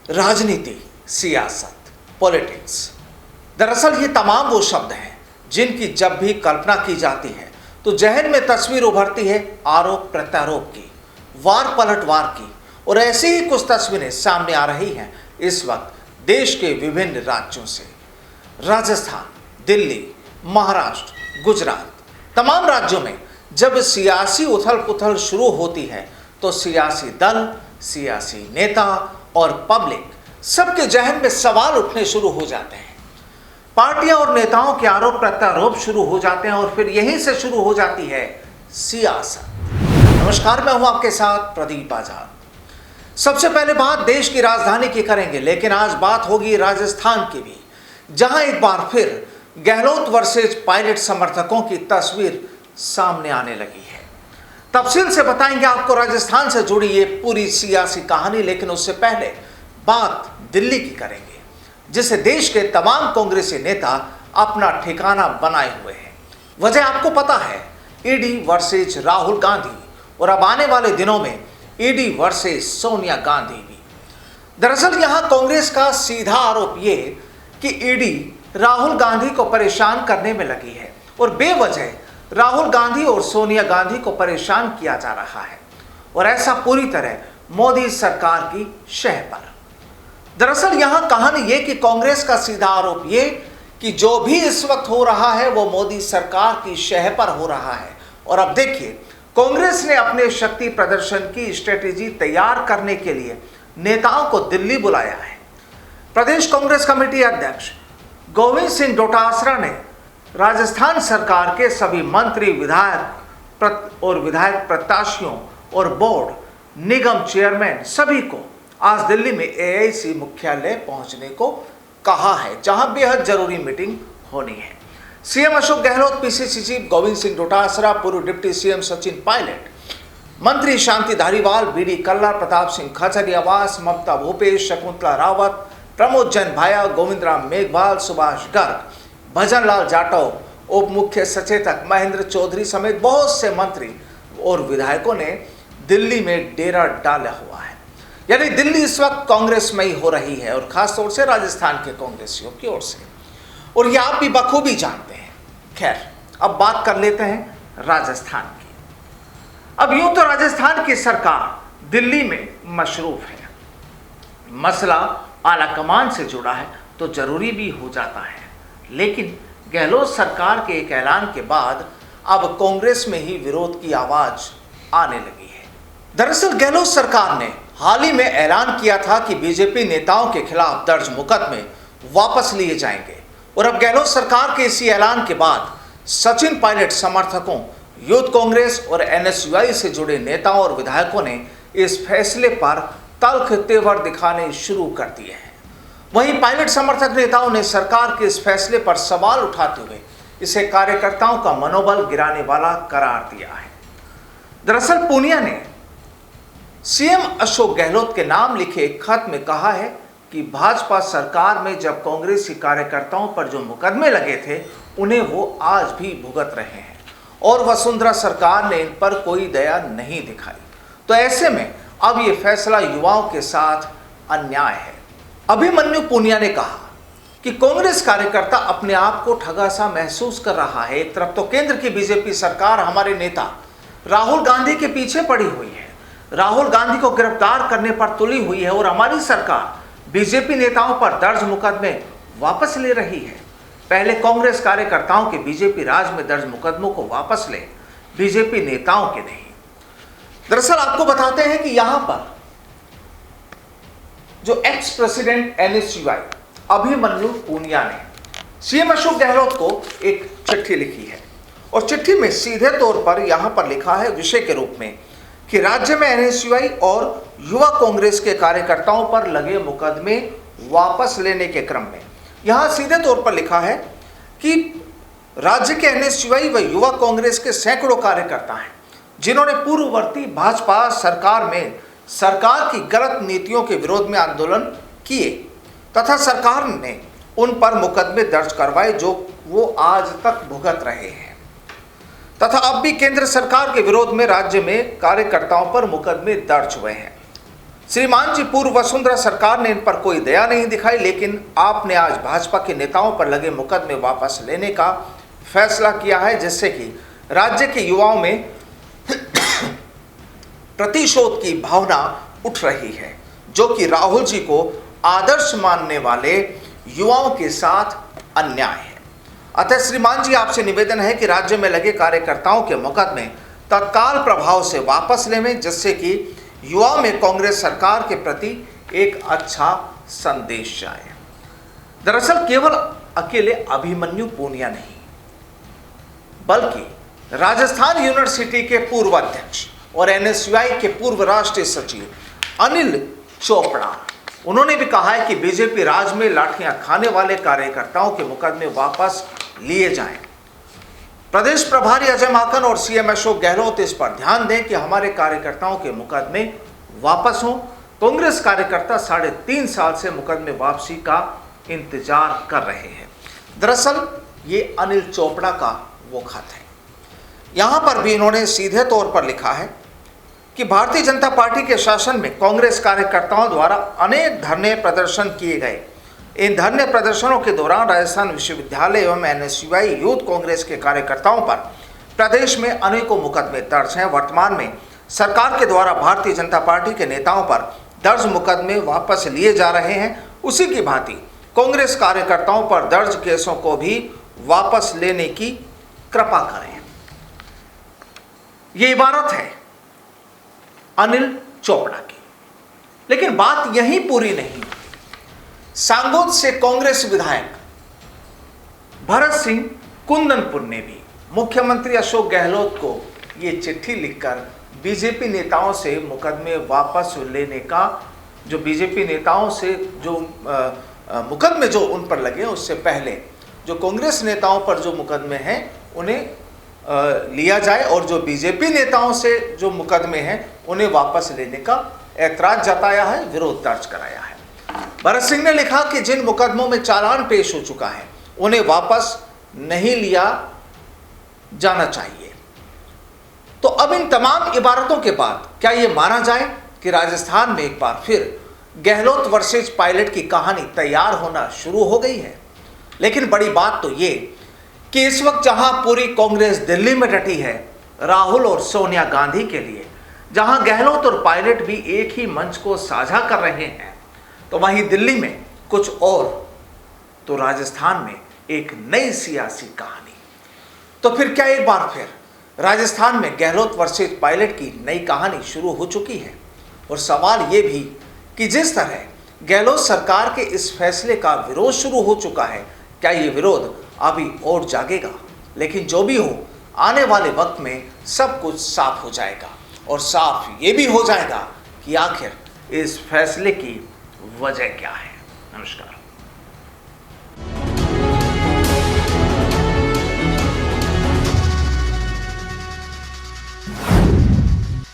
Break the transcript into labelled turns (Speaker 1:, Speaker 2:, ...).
Speaker 1: राजनीति, सियासत, पॉलिटिक्स। दरअसल ये तमाम वो शब्द हैं जिनकी जब भी कल्पना की जाती है तो जहन में तस्वीर उभरती है आरोप प्रत्यारोप की, वार पलटवार की। और ऐसी ही कुछ तस्वीरें सामने आ रही हैं इस वक्त देश के विभिन्न राज्यों से। राजस्थान, दिल्ली, महाराष्ट्र, गुजरात, तमाम राज्यों में जब सियासी उथल पुथल शुरू होती है तो सियासी दल, सियासी नेता और पब्लिक सबके जहन में सवाल उठने शुरू हो जाते हैं। पार्टियां और नेताओं के आरोप प्रत्यारोप शुरू हो जाते हैं और फिर यहीं से शुरू हो जाती है सियासत। नमस्कार, मैं हूं आपके साथ प्रदीप आजाद। सबसे पहले बात देश की राजधानी की करेंगे, लेकिन आज बात होगी राजस्थान की भी, जहां एक बार फिर गहलोत वर्सेज पायलट समर्थकों की तस्वीर सामने आने लगी है। तफसील से बताएंगे आपको राजस्थान से जुड़ी ये पूरी सियासी कहानी, लेकिन उससे पहले बात दिल्ली की करेंगे, जिसे देश के तमाम कांग्रेसी नेता अपना ठिकाना बनाए हुए हैं। वजह आपको पता है, ईडी वर्सेज राहुल गांधी और अब आने वाले दिनों में ईडी वर्सेज सोनिया गांधी भी। दरअसल यहां कांग्रेस का सीधा आरोप ये कि ईडी राहुल गांधी को परेशान करने में लगी है और बेवजह राहुल गांधी और सोनिया गांधी को परेशान किया जा रहा है, और ऐसा पूरी तरह मोदी सरकार की शह पर। दरअसल यहां कहानी यह कि कांग्रेस का सीधा आरोप ये कि जो भी इस वक्त हो रहा है वो मोदी सरकार की शह पर हो रहा है। और अब देखिए, कांग्रेस ने अपने शक्ति प्रदर्शन की स्ट्रेटेजी तैयार करने के लिए नेताओं को दिल्ली बुलाया है। प्रदेश कांग्रेस कमेटी अध्यक्ष गोविंद सिंह डोटासरा ने राजस्थान सरकार के सभी मंत्री, विधायक प्रत्याशियों और बोर्ड, निगम चेयरमैन सभी को आज दिल्ली में एआईसी मुख्यालय पहुंचने को कहा है, जहां बेहद जरूरी मीटिंग होनी है। CM Ashok Gehlot, PCC chief Govind Singh Dotasra, पूर्व डिप्टी सीएम सचिन पायलट, मंत्री शांति धारीवाल, बीडी कल्ला, प्रताप सिंह खाचरियावास, ममता भूपेश, शकुंतला रावत, प्रमोद जैन भाया, गोविंद राम मेघवाल, सुभाष गर्ग, भजन लाल जाटव, उप मुख्य सचेतक महेंद्र चौधरी समेत बहुत से मंत्री और विधायकों ने दिल्ली में डेरा डाला हुआ है। यानी दिल्ली इस वक्त कांग्रेसमयी हो रही है, और खासतौर से राजस्थान के कांग्रेसियों की ओर से, और ये आप भी बखूबी जानते हैं। खैर, अब बात कर लेते हैं राजस्थान की। अब यूं तो राजस्थान की सरकार दिल्ली में मशरूफ है, मसला आला कमान से जुड़ा है तो जरूरी भी हो जाता है। लेकिन गहलोत सरकार के एक ऐलान के बाद अब कांग्रेस में ही विरोध की आवाज आने लगी है। दरअसल गहलोत सरकार ने हाल ही में ऐलान किया था कि बीजेपी नेताओं के खिलाफ दर्ज मुकदमे वापस लिए जाएंगे, और अब गहलोत सरकार के इसी ऐलान के बाद सचिन पायलट समर्थकों, यूथ कांग्रेस और एनएसयूआई से जुड़े नेताओं और विधायकों ने इस फैसले पर तल्ख तेवर दिखाने शुरू कर दिए हैं। वहीं पायलट समर्थक नेताओं ने सरकार के इस फैसले पर सवाल उठाते हुए इसे कार्यकर्ताओं का मनोबल गिराने वाला करार दिया है। दरअसल पूनिया ने सीएम अशोक गहलोत के नाम लिखे एक खत में कहा है कि भाजपा सरकार में जब कांग्रेसी कार्यकर्ताओं पर जो मुकदमे लगे थे उन्हें वो आज भी भुगत रहे हैं, और वसुंधरा सरकार ने इन पर कोई दया नहीं दिखाई। तो ऐसे में अब ये फैसला युवाओं के साथ अन्याय है। अभिमन्यु पूनिया ने कहा कि कांग्रेस कार्यकर्ता अपने आप को ठगा सा महसूस कर रहा है। एक तरफ तो केंद्र की बीजेपी सरकार हमारे नेता राहुल गांधी के पीछे पड़ी हुई है, राहुल गांधी को गिरफ्तार करने पर तुली हुई है, और हमारी सरकार बीजेपी नेताओं पर दर्ज मुकदमे वापस ले रही है। पहले कांग्रेस कार्यकर्ताओं के बीजेपी राज में दर्ज मुकदमों को वापस ले, बीजेपी नेताओं के नहीं। दरअसल आपको बताते हैं कि यहां पर जो ex president NSUI Abhimanyu Punia ने सीएम अशोक गहलोत को एक चिट्ठी लिखी है, और चिट्ठी में सीधे तौर पर यहां पर लिखा है विषय के रूप में कि राज्य में एनएसयूआई और युवा कांग्रेस के कार्यकर्ताओं पर लगे मुकदमे वापस लेने के क्रम में यहां सीधे तौर पर लिखा है कि राज्य के एनएसयूआई व युवा कांग्रेस के सैकड़ों कार्यकर्ता हैं जिन्होंने पूर्ववर्ती भाजपा सरकार में सरकार की गलत नीतियों के विरोध में आंदोलन किए तथा सरकार ने उन पर मुकदमे दर्ज करवाए जो वो आज तक भुगत रहे हैं, तथा अब भी केंद्र सरकार के विरोध में राज्य में कार्यकर्ताओं पर मुकदमे दर्ज हुए हैं। श्रीमान जी, पूर्व वसुंधरा सरकार ने इन पर कोई दया नहीं दिखाई, लेकिन आपने आज भाजपा के नेताओं पर लगे मुकदमे वापस लेने का फैसला किया है, जिससे कि राज्य के युवाओं में प्रतिशोध की भावना उठ रही है, जो कि राहुल जी को आदर्श मानने वाले युवाओं के साथ अन्याय है। अतः श्रीमान जी, आपसे निवेदन है कि राज्य में लगे कार्यकर्ताओं के मुकदमे तत्काल प्रभाव से वापस लें, जिससे कि युवाओं में कांग्रेस सरकार के प्रति एक अच्छा संदेश जाए। दरअसल केवल अकेले अभिमन्यु पूनिया नहीं, बल्कि राजस्थान यूनिवर्सिटी के पूर्व अध्यक्ष और एनएसयूआई के पूर्व राष्ट्रीय सचिव अनिल चोपड़ा, उन्होंने भी कहा है कि बीजेपी राज में लाठियां खाने वाले कार्यकर्ताओं के मुकदमे वापस लिए जाएं। प्रदेश प्रभारी अजय माकन और सीएम अशोक गहलोत इस पर ध्यान दें कि हमारे कार्यकर्ताओं के मुकदमे वापस हों। कांग्रेस कार्यकर्ता 3.5 साल से मुकदमे वापसी का इंतजार कर रहे हैं। दरअसल ये अनिल चोपड़ा का वो खत है। यहां पर भी इन्होंने सीधे तौर पर लिखा है कि भारतीय जनता पार्टी के शासन में कांग्रेस कार्यकर्ताओं द्वारा अनेक धरने प्रदर्शन किए गए। इन धरने प्रदर्शनों के दौरान राजस्थान विश्वविद्यालय एवं एनएसयूआई यूथ कांग्रेस के कार्यकर्ताओं पर प्रदेश में अनेकों मुकदमे दर्ज हैं। वर्तमान में सरकार के द्वारा भारतीय जनता पार्टी के नेताओं पर दर्ज मुकदमे वापस लिए जा रहे हैं। उसी की भांति कांग्रेस कार्यकर्ताओं पर दर्ज केसों को भी वापस लेने की कृपा करें। ये इबारत है अनिल चोपड़ा की। लेकिन बात यहीं पूरी नहीं। सांगोद से कांग्रेस विधायक भरत सिंह कुंदनपुर ने भी मुख्यमंत्री अशोक गहलोत को ये चिट्ठी लिखकर बीजेपी नेताओं से मुकदमे वापस लेने का, जो बीजेपी नेताओं से जो मुकदमे जो उन पर लगे, उससे पहले जो कांग्रेस नेताओं पर जो मुकदमे हैं उन्हें लिया जाए और जो बीजेपी नेताओं से जो मुकदमे हैं उन्हें वापस लेने का ऐतराज जताया है, विरोध दर्ज कराया है। भरत सिंह ने लिखा कि जिन मुकदमों में चालान पेश हो चुका है उन्हें वापस नहीं लिया जाना चाहिए। तो अब इन तमाम इबारतों के बाद क्या यह माना जाए कि राजस्थान में एक बार फिर गहलोत वर्सेज पायलट की कहानी तैयार होना शुरू हो गई है? लेकिन बड़ी बात तो ये कि इस वक्त जहां पूरी कांग्रेस दिल्ली में डटी है राहुल और सोनिया गांधी के लिए, जहां गहलोत और पायलट भी एक ही मंच को साझा कर रहे हैं, तो वहीं दिल्ली में कुछ और, तो राजस्थान में एक नई सियासी कहानी। तो फिर क्या एक बार फिर राजस्थान में गहलोत वर्सेज पायलट की नई कहानी शुरू हो चुकी है? और सवाल ये भी कि जिस तरह गहलोत सरकार के इस फैसले का विरोध शुरू हो चुका है, क्या ये विरोध अभी और जागेगा? लेकिन जो भी हो, आने वाले वक्त में सब कुछ साफ हो जाएगा और साफ ये भी हो जाएगा कि आखिर इस फैसले की वजह क्या है। नमस्कार।